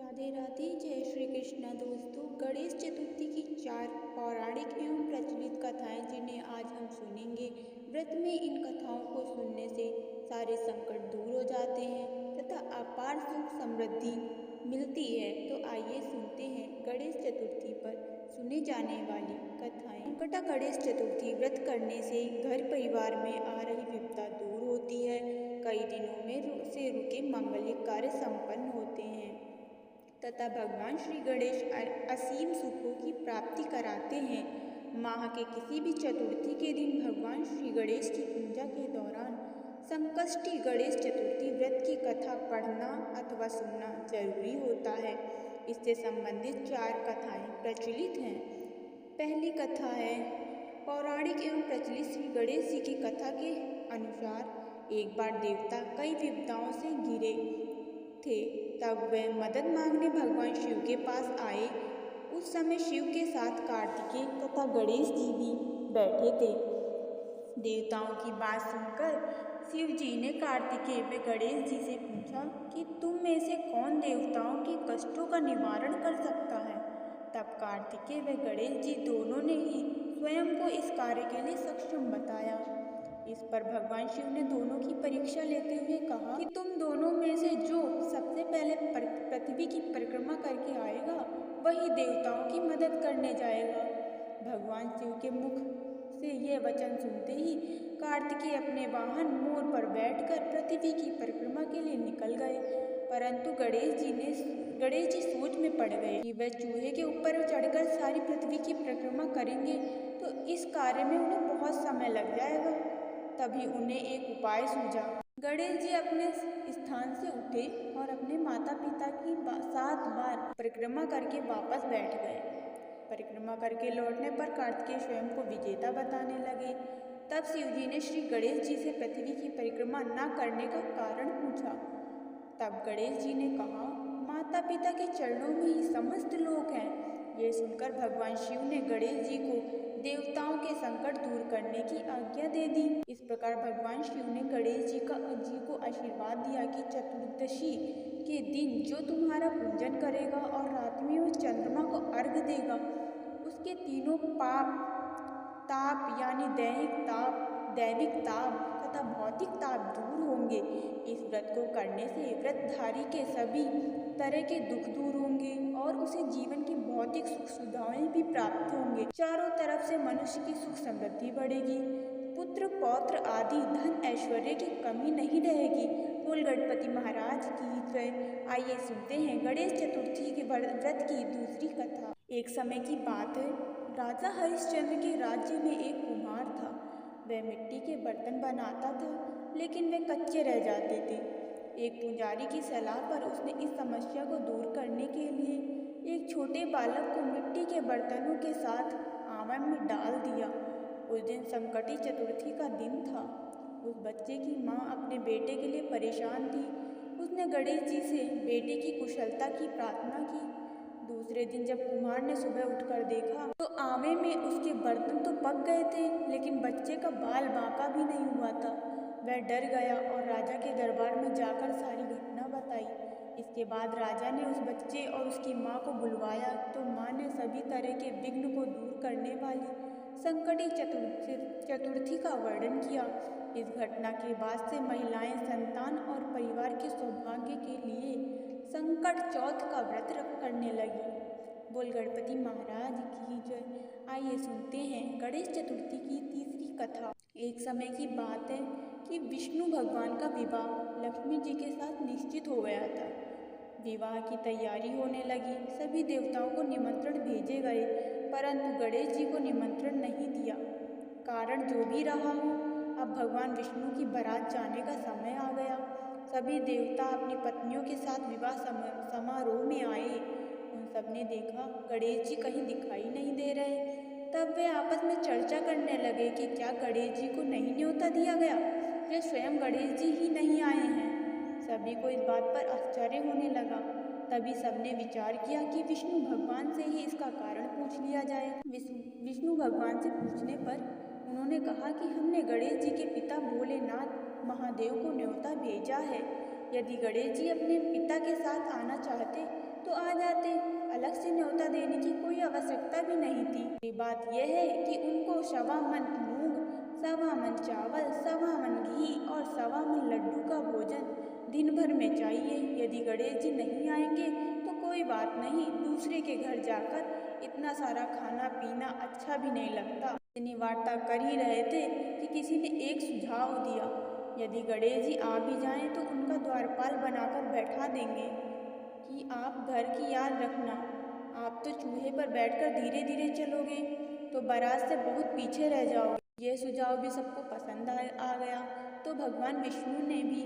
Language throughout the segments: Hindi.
राधे राधे। जय श्री कृष्णा। दोस्तों, गणेश चतुर्थी की 4 पौराणिक एवं प्रचलित कथाएं जिन्हें आज हम सुनेंगे। व्रत में इन कथाओं को सुनने से सारे संकट दूर हो जाते हैं तथा अपार सुख समृद्धि मिलती है। तो आइए सुनते हैं गणेश चतुर्थी पर सुने जाने वाली कथाएं। संकटा गणेश चतुर्थी व्रत करने से घर परिवार में आ रही विपदा दूर होती है। कई दिनों में से रुके मांगलिक कार्य संपन्न होते हैं तथा भगवान श्री गणेश असीम सुखों की प्राप्ति कराते हैं। माह के किसी भी चतुर्थी के दिन भगवान श्री गणेश की पूजा के दौरान संकष्टी गणेश चतुर्थी व्रत की कथा पढ़ना अथवा सुनना जरूरी होता है। इससे संबंधित 4 कथाएं प्रचलित हैं। पहली कथा है पौराणिक एवं प्रचलित श्री गणेश जी की कथा के अनुसार एक बार देवता कई विपदाओं से घिरे थे। तब वे मदद मांगने भगवान शिव के पास आए। उस समय शिव के साथ कार्तिकेय तथा गणेश जी भी बैठे थे। देवताओं की बात सुनकर शिव जी ने कार्तिकेय व गणेश जी से पूछा कि तुम में से कौन देवताओं के कष्टों का निवारण कर सकता है। तब कार्तिकेय व गणेश जी दोनों ने ही स्वयं को इस कार्य के लिए सक्षम बताया। इस पर भगवान शिव ने दोनों की परीक्षा लेते हुए कहा कि तुम दोनों में से जो सबसे पहले पृथ्वी की परिक्रमा करके आएगा वही देवताओं की मदद करने जाएगा। भगवान शिव के मुख से यह वचन सुनते ही कार्तिकेय अपने वाहन मोर पर बैठकर पृथ्वी की परिक्रमा के लिए निकल गए। परंतु गणेश जी सोच में पड़ गए कि वह चूहे के ऊपर चढ़कर सारी पृथ्वी की परिक्रमा करेंगे तो इस कार्य में उन्हें बहुत समय लग जाएगा। तभी उन्हें एक उपाय सूझा। गणेश जी अपने स्थान से उठे और अपने माता पिता की 7 बार परिक्रमा करके वापस बैठ गए। परिक्रमा करके लौटने पर कार्तिकेय स्वयं को विजेता बताने लगे। तब शिव जी ने श्री गणेश जी से पृथ्वी की परिक्रमा न करने का कारण पूछा। तब गणेश जी ने कहा, माता पिता के चरणों में ही समस्त लोक हैं। ये सुनकर भगवान शिव ने गणेश जी को देवताओं के संकट दूर करने की आज्ञा दे दी। इस प्रकार भगवान शिव ने गणेश जी को आशीर्वाद दिया कि चतुर्दशी के दिन जो तुम्हारा पूजन करेगा और रात में उस चंद्रमा को अर्घ देगा उसके तीनों पाप ताप यानी दैविक ताप तथा भौतिक ताप दूर होंगे। इस व्रत को करने से व्रतधारी के सभी तरह के दुख दूर होंगे और उसे जीवन की भौतिक सुख सुविधाएं भी प्राप्त होंगे। चारों तरफ से मनुष्य की सुख समृद्धि बढ़ेगी। पुत्र पौत्र आदि धन ऐश्वर्य की कमी नहीं रहेगी। बोल गणपति महाराज की जय। आइए सुनते हैं गणेश चतुर्थी के व्रत की दूसरी कथा। एक समय की बात है, राजा हरिश्चंद्र के राज्य में एक कुम्हार था। वह मिट्टी के बर्तन बनाता था लेकिन वे कच्चे रह जाते थे। एक पुजारी की सलाह पर उसने इस समस्या को दूर करने के लिए एक छोटे बालक को मिट्टी के बर्तनों के साथ आवन में डाल दिया। उस दिन संकटी चतुर्थी का दिन था। उस बच्चे की माँ अपने बेटे के लिए परेशान थी। उसने गणेश जी से बेटे की कुशलता की प्रार्थना की। दूसरे दिन जब कुम्हार ने सुबह उठकर देखा तो आवे में उसके बर्तन तो पक गए थे लेकिन बच्चे का बाल बांका भी नहीं हुआ था। वह डर गया और राजा के दरबार में जाकर सारी घटना बताई। इसके बाद राजा ने उस बच्चे और उसकी माँ को बुलवाया तो माँ ने सभी तरह के विघ्न को दूर करने वाली संकटी चतुर्थी का वर्णन किया। इस घटना के बाद से महिलाएं संतान और परिवार के सौभाग्य के लिए संकट चौथ का व्रत करने लगी। बोल गणपति महाराज की जय। आइए सुनते हैं गणेश चतुर्थी की तीसरी कथा। एक समय की बात है कि विष्णु भगवान का विवाह लक्ष्मी जी के साथ निश्चित हो गया था। विवाह की तैयारी होने लगी। सभी देवताओं को निमंत्रण भेजे गए परंतु गणेश जी को निमंत्रण नहीं दिया। कारण जो भी रहा हो, अब भगवान विष्णु की बारात जाने का समय आ गया। सभी देवता अपनी पत्नियों के साथ विवाह समारोह में आए। उन सब ने देखा गणेश जी कहीं दिखाई नहीं दे रहे। तब वे आपस में चर्चा करने लगे कि क्या गणेश जी को नहीं न्योता दिया गया या स्वयं गणेश जी ही नहीं आए हैं। सभी को इस बात पर आश्चर्य होने लगा। तभी सबने विचार किया कि विष्णु भगवान से ही इसका कारण पूछ लिया जाए। विष्णु भगवान से पूछने पर उन्होंने कहा कि हमने गणेश जी के पिता भोलेनाथ महादेव को न्योता भेजा है। यदि गणेश जी अपने पिता के साथ आना चाहते तो आ जाते, अलग से न्योता देने की कोई आवश्यकता भी नहीं थी। ये बात यह है कि उनको 1.25 मन मूंग, 1.25 मन चावल, 1.25 मन घी और 1.25 मन लड्डू का भोजन दिन भर में चाहिए। यदि गणेश जी नहीं आएंगे तो कोई बात नहीं, दूसरे के घर जाकर इतना सारा खाना पीना अच्छा भी नहीं लगता। इतनी वार्ता कर ही रहे थे कि किसी ने एक सुझाव दिया, यदि गणेश जी आ भी जाएं तो उनका द्वारपाल बनाकर बैठा देंगे कि आप घर की याद रखना, आप तो चूल्हे पर बैठकर धीरे धीरे चलोगे तो बारात से बहुत पीछे रह जाओगे। ये सुझाव भी सबको पसंद आ गया तो भगवान विष्णु ने भी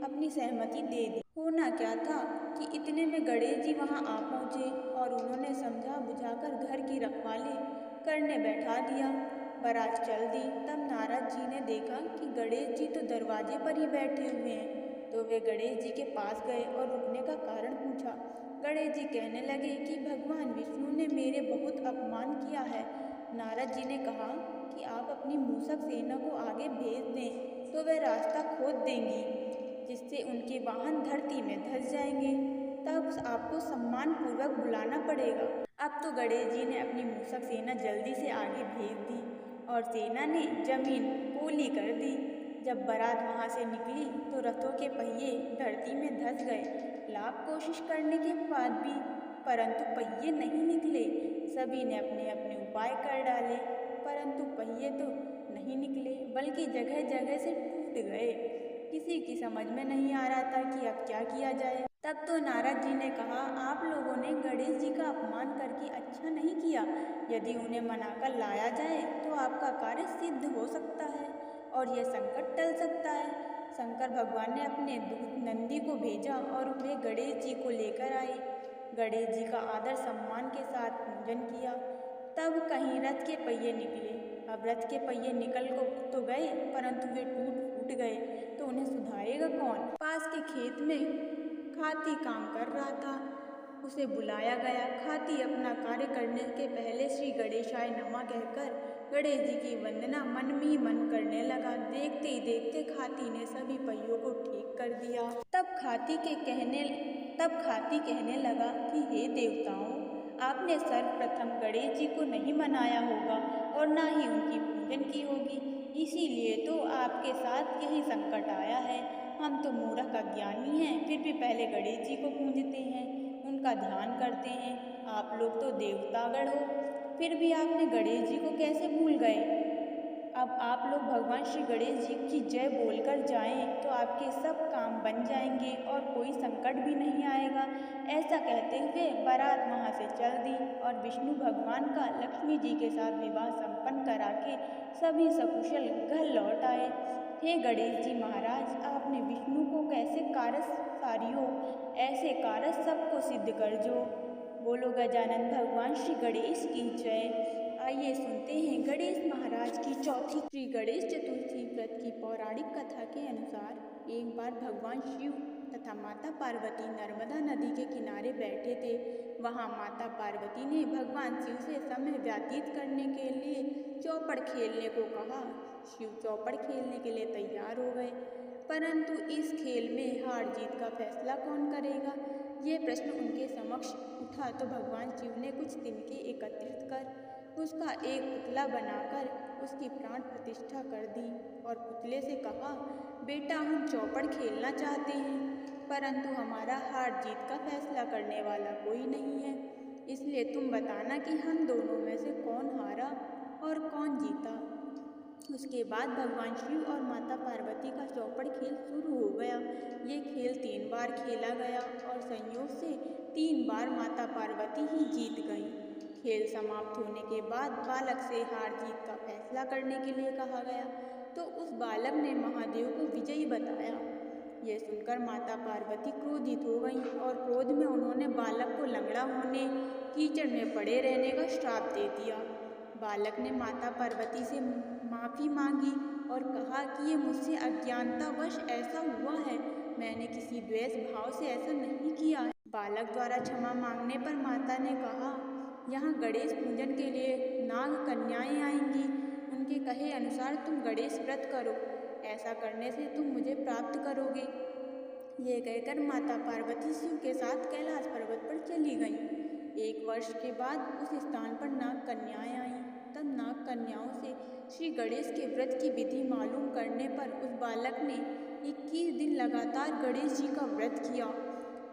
अपनी सहमति दे दी। होना क्या था कि इतने में गणेश जी वहां आ पहुंचे और उन्होंने समझा बुझाकर घर की रखवाली करने बैठा दिया। बारात चल दी। तब नारद जी ने देखा कि गणेश जी तो दरवाजे पर ही बैठे हुए हैं, तो वे गणेश जी के पास गए और रुकने का कारण पूछा। गणेश जी कहने लगे कि भगवान विष्णु ने मेरे बहुत अपमान किया है। नारद जी ने कहा कि आप अपनी मूषक सेना को आगे भेज दें तो वे रास्ता खोद देंगी, जिससे उनके वाहन धरती में धंस जाएंगे। तब आपको सम्मान पूर्वक बुलाना पड़ेगा। अब तो गणेश जी ने अपनी मूषक सेना जल्दी से आगे भेज दी और सेना ने जमीन पोली कर दी। जब बारात वहां से निकली तो रथों के पहिए धरती में धंस गए। लाख कोशिश करने के बाद भी परंतु पहिए नहीं निकले। सभी ने अपने अपने उपाय कर डाले, परंतु पहिए तो नहीं निकले, बल्कि जगह जगह से टूट गए। किसी की समझ में नहीं आ रहा था कि अब क्या किया जाए। तब तो नारद जी ने कहा, आप लोगों ने गणेश जी का अपमान करके अच्छा नहीं किया। यदि उन्हें मनाकर लाया जाए तो आपका कार्य सिद्ध हो सकता है और यह संकट टल सकता है। शंकर भगवान ने अपने दूत नंदी को भेजा और वे गणेश जी को लेकर आए। गणेश जी का आदर सम्मान के साथ पूजन किया। तब कहीं रथ के पहिए निकले। अब रथ के पहिए निकल को तो गए, परंतु वे टूट फूट गए तो उन्हें सुधारेगा कौन। पास के खेत में खाती काम कर रहा था, उसे बुलाया गया। खाती अपना कार्य करने के पहले श्री गणेशाय नमः कहकर गणेश जी की वंदना मन में ही मन करने लगा। देखते ही देखते खाती ने सभी पहियों को ठीक कर दिया। तब खाती कहने लगा कि हे देवताओं, आपने सर्वप्रथम गणेश जी को नहीं मनाया होगा और ना ही उनकी पूजन की होगी, इसीलिए तो आपके साथ यही संकट आया है। हम तो मूर्ख अज्ञानी हैं, फिर भी पहले गणेश जी को पूजते हैं, उनका ध्यान करते हैं। आप लोग तो देवतागण हो, फिर भी आपने गणेश जी को कैसे भूल गए। अब आप लोग भगवान श्री गणेश जी की जय बोलकर जाएं तो आपके सब काम बन जाएंगे और कोई संकट भी नहीं आएगा। ऐसा कहते हुए बारात वहां से चल दी और विष्णु भगवान का लक्ष्मी जी के साथ विवाह संपन्न करा के सभी सकुशल घर लौट आए। हे गणेश जी महाराज, आपने विष्णु को कैसे कारस सारियो, ऐसे कारस सबको सिद्ध कर जो। बोलो गजानन भगवान श्री गणेश की जय। आइए सुनते हैं गणेश महाराज की चौथी। श्री गणेश चतुर्थी व्रत की पौराणिक कथा के अनुसार एक बार भगवान शिव तथा माता पार्वती नर्मदा नदी के किनारे बैठे थे। वहां माता पार्वती ने भगवान शिव से समय व्यतीत करने के लिए चौपड़ खेलने को कहा। शिव चौपड़ खेलने के लिए तैयार हो गए, परंतु इस खेल में हार जीत का फैसला कौन करेगा, ये प्रश्न उनके समक्ष उठा तो भगवान शिव ने कुछ तिनके एकत्रित कर उसका एक पुतला बनाकर उसकी प्राण प्रतिष्ठा कर दी और पुतले से कहा, बेटा हम चौपड़ खेलना चाहते हैं, परंतु हमारा हार जीत का फैसला करने वाला कोई नहीं है, इसलिए तुम बताना कि हम दोनों में से कौन हारा और कौन जीता। उसके बाद भगवान शिव और माता पार्वती का चौपड़ खेल शुरू हो गया। ये खेल 3 बार खेला गया और संयोग से 3 बार माता पार्वती ही जीत गईं। खेल समाप्त होने के बाद बालक से हार जीत का फैसला करने के लिए कहा गया, तो उस बालक ने महादेव को विजयी बताया। यह सुनकर माता पार्वती क्रोधित हो गईं और क्रोध में उन्होंने बालक को लंगड़ा होने, कीचड़ में पड़े रहने का श्राप दे दिया। बालक ने माता पार्वती से माफ़ी मांगी और कहा कि ये मुझसे अज्ञानतावश ऐसा हुआ है, मैंने किसी द्वेष भाव से ऐसा नहीं किया है। बालक द्वारा क्षमा मांगने पर माता ने कहा, यहाँ गणेश पूजन के लिए नाग कन्याएं आएंगी, उनके कहे अनुसार तुम गणेश व्रत करो, ऐसा करने से तुम मुझे प्राप्त करोगे। ये कहकर माता पार्वती शिव के साथ कैलाश पर्वत पर चली गईं। 1 वर्ष के बाद उस स्थान पर नाग कन्याएं आईं। तब नाग कन्याओं से श्री गणेश के व्रत की विधि मालूम करने पर उस बालक ने 21 दिन लगातार गणेश जी का व्रत किया।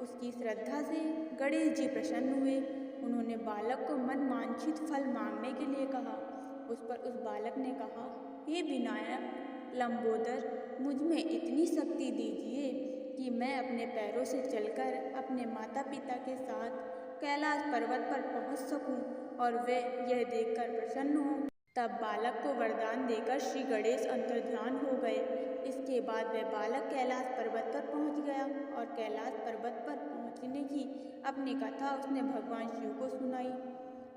उसकी श्रद्धा से गणेश जी प्रसन्न हुए। उन्होंने बालक को मन वांछित फल मांगने के लिए कहा। उस पर उस बालक ने कहा, हे विनायक लंबोदर, मुझ में इतनी शक्ति दीजिए कि मैं अपने पैरों से चलकर अपने माता पिता के साथ कैलाश पर्वत पर पहुंच सकूं और वे यह देखकर प्रसन्न हों। तब बालक को वरदान देकर श्री गणेश अंतर्ध्यान हो गए। इसके बाद वह बालक कैलाश पर्वत पर पहुंच गया और कैलाश पर्वत पर पहुंचने की अपनी कथा उसने भगवान शिव को सुनाई।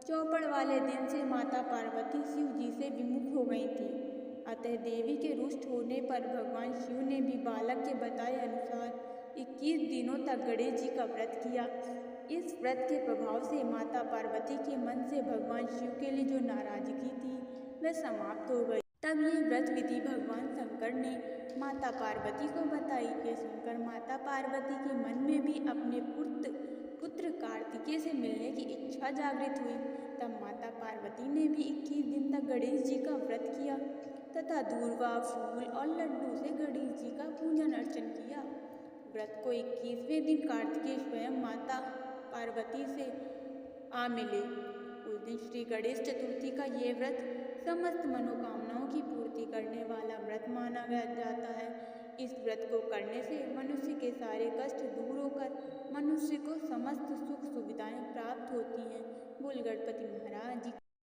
चौपड़ वाले दिन से माता पार्वती शिव जी से विमुख हो गई थी। अतः देवी के रुष्ट होने पर भगवान शिव ने भी बालक के बताए अनुसार 21 दिनों तक गणेश जी का व्रत किया। इस व्रत के प्रभाव से माता पार्वती के मन से भगवान शिव के लिए जो नाराजगी थी वह समाप्त हो गई। तब ये व्रत विधि भगवान शंकर ने माता पार्वती को बताई। ये सुनकर माता पार्वती के मन में भी अपने पुत्र कार्तिकेय से मिलने की इच्छा जागृत हुई। तब माता पार्वती ने भी 21 दिन तक गणेश जी का व्रत किया तथा दूर्वा, फूल और लड्डू से गणेश जी का पूजन अर्चन किया। व्रत को 21वें दिन कार्तिकेय स्वयं माता पार्वती से आ मिले। उस दिन श्री गणेश चतुर्थी का ये व्रत समस्त मनोकामनाओं की पूर्ति करने वाला व्रत माना जाता है। इस व्रत को करने से मनुष्य के सारे कष्ट दूर होकर मनुष्य को समस्त सुख सुविधाएं प्राप्त होती हैं। बोल गणपति महाराज जी।